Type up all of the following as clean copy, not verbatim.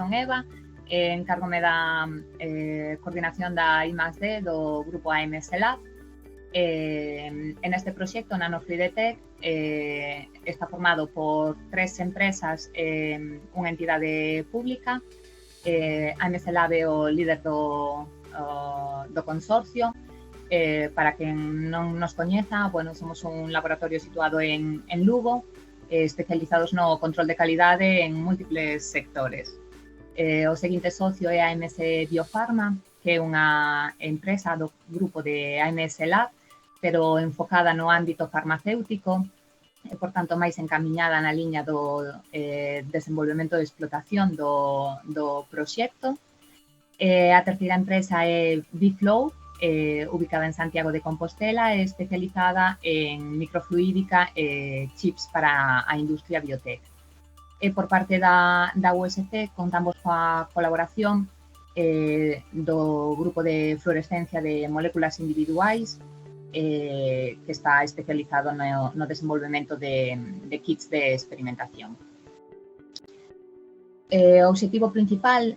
son Eva, encárgome da coordinación da I+D do grupo AMS Lab. En este proxecto, NanoFluidTech, está formado por 3 empresas e unha entidade pública. AMS Lab é o líder do consorcio. Para quen non nos coñeza, bueno, somos un laboratorio situado en Lugo, especializados no control de calidade en múltiples sectores. O seguinte socio é AMS Biofarma, que é unha empresa do grupo de AMS Lab, pero enfocada no ámbito farmacéutico, e, por tanto, máis encamiñada na liña do desenvolvemento de explotación do proxecto. A terceira empresa é Biflow, ubicada en Santiago de Compostela, e especializada en microfluídica e chips para a industria biotech. E por parte da USC contamos coa colaboración do grupo de fluorescencia de moléculas individuais, que está especializado no desenvolvemento de kits de experimentación. O obxectivo principal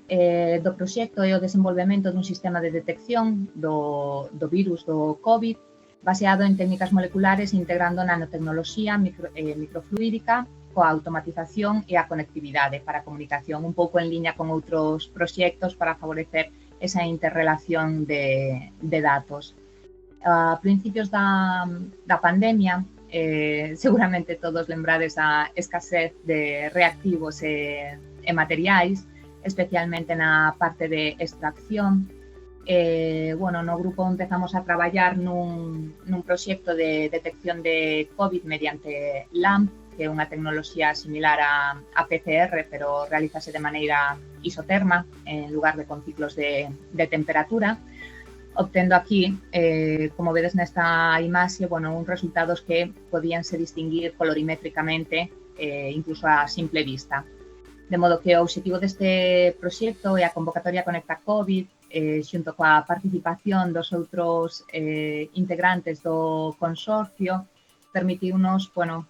do proxecto é o desenvolvemento dun sistema de detección do virus do COVID baseado en técnicas moleculares integrando nanotecnoloxía microfluídica coa automatización e a conectividade para a comunicación, un pouco en liña con outros proxectos para favorecer esa interrelación de datos. A principios da pandemia, seguramente todos lembrades a escasez de reactivos e materiais, especialmente na parte de extracción. Bueno, no grupo empezamos a traballar nun proxecto de detección de COVID mediante LAMP, que é unha tecnoloxía similar a PCR, pero realízase de maneira isoterma, en lugar de con ciclos de temperatura, obtendo aquí, como vedes nesta imaxe, bueno, uns resultados que podíanse distinguir colorimétricamente, incluso a simple vista. De modo que o obxectivo deste proxecto é a convocatoria Conecta COVID, xunto coa participación dos outros integrantes do consorcio, permitiunos, bueno,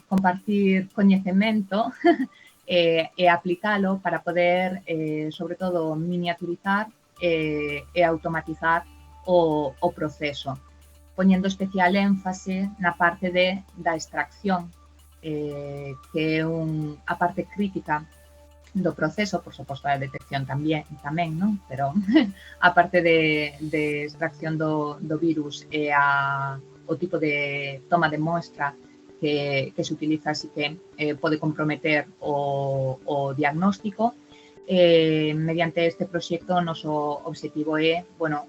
compartir coñecemento e aplicalo para poder, sobre todo, miniaturizar e automatizar o proceso, poñendo especial énfase na parte da extracción, que é a parte crítica do proceso, por suposto a detección tamén, non? Pero a parte de extracción do virus e o tipo de toma de muestra que se utiliza, así que pode comprometer o diagnóstico. Mediante este proxecto, o noso objetivo é, bueno,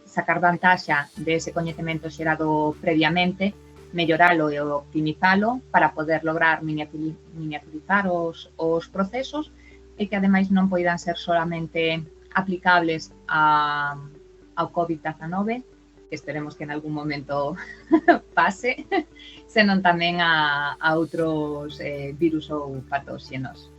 sacar vantaxa dese coñecemento xerado previamente, melloralo e optimizalo para poder lograr miniaturizar os procesos e que, ademais, non poidan ser solamente aplicables ao COVID-19, que esperemos que en algún momento pase, senón tamén a outros virus ou patóxenos.